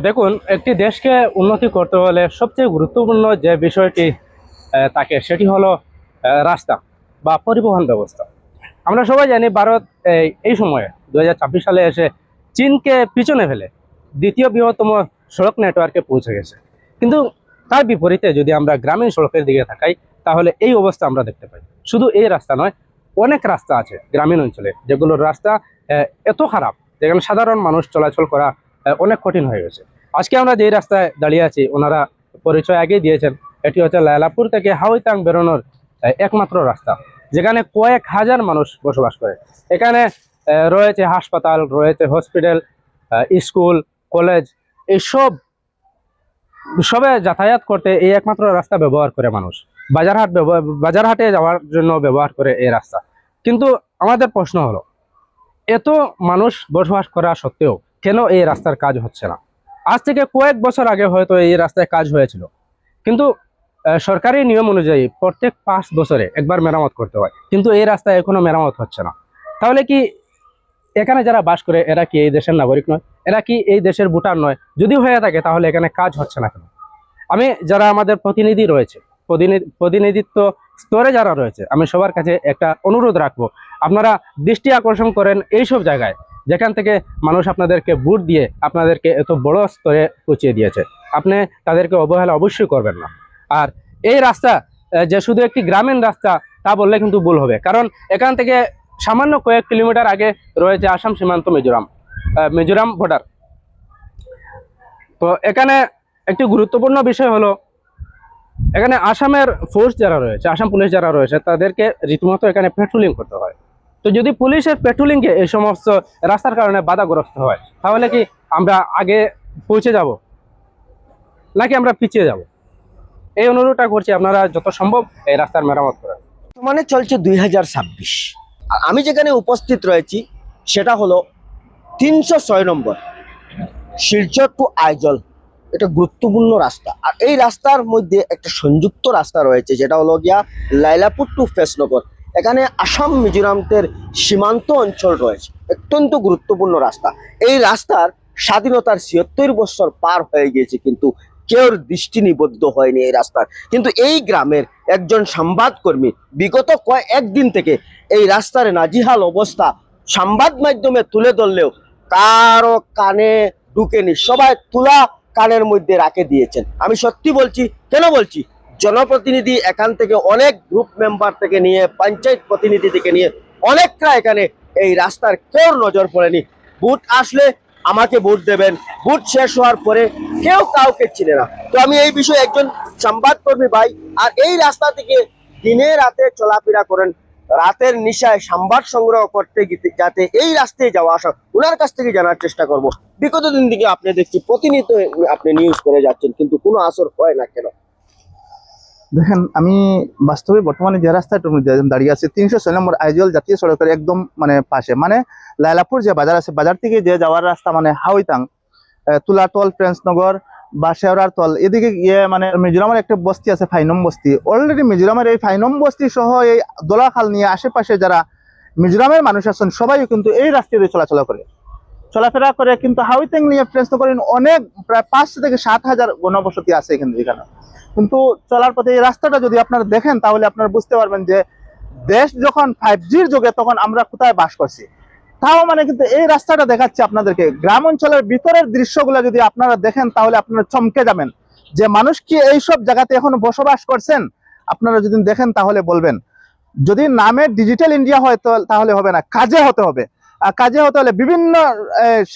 দেখুন, একটি দেশকে উন্নতি করতে হলে সবচেয়ে গুরুত্বপূর্ণ যে বিষয়টি থাকে সেটি হলো রাস্তা বা পরিবহন ব্যবস্থা। আমরা সবাই জানি ভারত এই সময়ে 2026 সালে এসে চীনকে পিছনে ফেলে দ্বিতীয় বৃহত্তম সড়ক নেটওয়ার্কে পৌঁছে গেছে। কিন্তু তার বিপরীতে যদি আমরা গ্রামীণ সড়কের দিকে তাকাই তাহলে এই অবস্থা আমরা দেখতে পাই। শুধু এই রাস্তা নয়, অনেক রাস্তা আছে গ্রামীণ অঞ্চলে যেগুলোর রাস্তা এত খারাপ যেখানে সাধারণ মানুষ চলাচল করা অনেক কঠিন হয়ে গেছে। আজকে আমরা যেই রাস্তায় দাঁড়িয়ে আছি ওনারা পরিচয় আগেই দিয়েছেন, এটি হচ্ছে লায়লাপুর থেকে হাওইতাং বেরোনোর একমাত্র রাস্তা, যেখানে কয়েক হাজার মানুষ বসবাস করে। এখানে রয়েছে হাসপাতাল, রয়েছে হসপিটাল, স্কুল, কলেজ, এইসব সবে যাতায়াত করতে এই একমাত্র রাস্তা ব্যবহার করে মানুষ। বাজারহাটে যাওয়ার জন্য ব্যবহার করে এই রাস্তা। কিন্তু আমাদের প্রশ্ন হলো, এত মানুষ বসবাস করা সত্ত্বেও কেন এই রাস্তার কাজ হচ্ছে না? আজ থেকে কয়েক বছর আগে হয়তো এই রাস্তায় কাজ হয়েছিল, কিন্তু সরকারি নিয়ম অনুযায়ী প্রত্যেক 5 বছরে একবার মেরামত করতে হয়, কিন্তু এই রাস্তায় এখনো মেরামত হচ্ছে না। তাহলে কি এখানে যারা বাস করে এরা কি এই দেশের নাগরিক নয়? এরা কি এই দেশের ভোটার নয়? যদি হয়ে থাকে তাহলে এখানে কাজ হচ্ছে না কেন? আমি যারা আমাদের প্রতিনিধি রয়েছে, প্রতিনিধিত্ব স্তরে যারা রয়েছে, আমি সবার কাছে একটা অনুরোধ রাখবো, আপনারা দৃষ্টি আকর্ষণ করেন এইসব জায়গায় যেখান থেকে মানুষ আপনাদেরকে ভোট দিয়ে আপনাদেরকে এত বড় স্তরে পৌঁছে দিয়েছে। আপনি তাদেরকে অবহেলা অবশ্যই করবেন না। আর এই রাস্তা যে শুধু একটি গ্রামীণ রাস্তা তা বললে কিন্তু ভুল হবে, কারণ এখান থেকে সামান্য কয়েক কিলোমিটার আগে রয়েছে আসাম সীমান্ত, মিজোরাম বর্ডার। তো এখানে একটি গুরুত্বপূর্ণ বিষয় হলো, এখানে আসামের ফোর্স যারা রয়েছে, আসাম পুলিশ যারা রয়েছে, তাদেরকে রীতিমতো এখানে পেট্রোলিং করতে হয়। তো যদি পুলিশের পেট্রোলিংকে এই সমস্ত রাস্তার কারণে বাধাগ্রস্ত হয় তাহলে কি আমরা আগে পৌঁছে যাব নাকি আমরা পিছিয়ে যাব? এই অনুরোধটা করছি, আপনারা যত সম্ভব এই রাস্তার মেরামত করেন। মানে চলছে 2026। আমি যেখানে উপস্থিত রয়েছি সেটা হলো 306 নম্বর শিলচর টু আইজল। এটা গুরুত্বপূর্ণ রাস্তা, আর এই রাস্তার মধ্যে একটা সংযুক্ত রাস্তা রয়েছে যেটা হলো গিয়া লাইলাপুর টু ফেসনগর। এখানে আসাম মিজোরামের সীমান্ত অঞ্চল রয়েছে, অত্যন্ত গুরুত্বপূর্ণ রাস্তা। এই রাস্তার স্বাধীনতার 76 বছর পার হয়ে গিয়েছে, কিন্তু কেউ দৃষ্টি নিবদ্ধ হয়নি এই রাস্তার। কিন্তু এই গ্রামের একজন সংবাদকর্মী বিগত কয়েকদিন থেকে এই রাস্তার নাজিহাল অবস্থা সংবাদ মাধ্যমে তুলে ধরলেও কারো কানে ঢুকেনি, সবাই তুলা কানের মধ্যে রাখে দিয়েছেন। আমি সত্যি বলছি, কেন বলছি, জনপ্রতিনিধি এখান থেকে অনেক গ্রুপ মেম্বার থেকে নিয়ে পঞ্চায়েত প্রতিনিধি থেকে নিয়ে অনেকরা এখানে এই রাস্তার কেউ নজর পড়েনি। ভোট আসলে আমাকে ভোট দেবেন, ভোট শেষ হওয়ার পরে কেউ কাউকে চিনে না। তো আমি এই বিষয়ে একজন সংবাদকর্মী ভাই, আর এই রাস্তা থেকে দিনে রাতে চলাফেরা করেন, রাতের নিশায় সংবাদ সংগ্রহ করতে যাতে এই রাস্তায় যাওয়া আসা, ওনার কাছ থেকে জানার চেষ্টা করব। বিগত দিন থেকে আপনি দেখছি প্রতিনিয়ত আপনি নিউজ করে যাচ্ছেন, কিন্তু কোনো আসর হয় না কেন? দেখেন, আমি বাস্তবে বর্তমানে যে রাস্তাটা দাঁড়িয়ে আছে 306 নম্বর আইজল জাতীয় সড়কের একদম মানে পাশে, মানে লায়লাপুর যে বাজার আছে, বাজার থেকে যে যাওয়ার রাস্তা মানে হাওইতাং, তুলাতল, ফ্রেন্সনগর বা শেওরার তল, এদিকে গিয়ে মানে মিজোরামের একটা বস্তি আছে ফাইনম বস্তি। অলরেডি মিজোরামের এই ফাইনম বস্তি সহ এই দোলাখাল নিয়ে আশেপাশে যারা মিজোরামের মানুষ আছেন সবাই কিন্তু এই রাস্তা দিয়ে চলাফেরা করে। কিন্তু হাউইতাং নিয়ে ফ্রেন্সনগর অনেক প্রায় 5 থেকে 7 হাজার গণবসতি আছে এখানে। কিন্তু চলার পথে এই রাস্তাটা যদি আপনারা দেখেন তাহলে আপনারা বুঝতে পারবেন যে দেশ যখন 5G'র যুগে তখন আমরা কোথায় বাস করছি। তাও মানে কিন্তু এই রাস্তাটা দেখাচ্ছে আপনাদেরকে। গ্রাম অঞ্চলের ভিতরের দৃশ্যগুলো যদি আপনারা দেখেন তাহলে আপনারা চমকে যাবেন যে মানুষ কি এইসব জায়গাতে এখন বসবাস করছেন। আপনারা যদি দেখেন তাহলে বলবেন। যদি নামে ডিজিটাল ইন্ডিয়া হয় তো তাহলে হবে না, কাজে হতে হবে। আর কাজে হতে হলে বিভিন্ন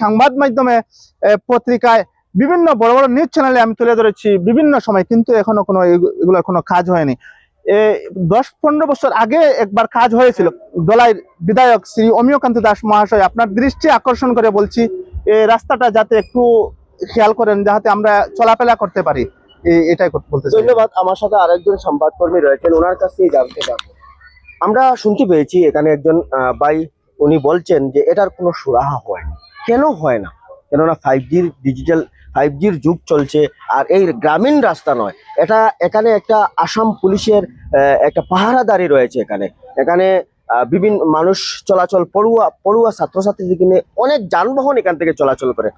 সংবাদ মাধ্যমে, পত্রিকায়, বিভিন্ন বড় বড় নিউজ চ্যানেলে আমি তুলে ধরেছি বিভিন্ন সময়, কিন্তু এখনো কোনো এগুলোর কোনো কাজ হয়নি। 10-15 বছর আগে একবার কাজ হয়েছিল। দলাই বিধায়ক শ্রী অমিয়কান্ত দাস মহাশয়, আপনার দৃষ্টি আকর্ষণ করে বলছি এই রাস্তাটা যাতে একটু খেয়াল করেন, যাতে আমরা চলাফেরা করতে পারি। এটাই বলতে চাই। ধন্যবাদ। আমার সাথে আরেকজন সংবাদকর্মী রয়েছেন, ওনার কাছ থেকে জানতে পারবো। আমরা শুনতে পেয়েছি এখানে একজন ভাই, উনি বলছেন যে এটার কোনো সুরাহা হয় না। কেন হয় না? কেননা 5G'র যুগ চলছে, আর এই গ্রামীণ রাস্তা নয়, এখানে একটা আসাম পুলিশের একটা পাহারাদারি রয়েছে। এখানে বিভিন্ন মানুষ চলাচল, পড়ুয়া ছাত্রছাত্রীদের নিয়ে অনেক যানবাহন এখান থেকে চলাচল করে।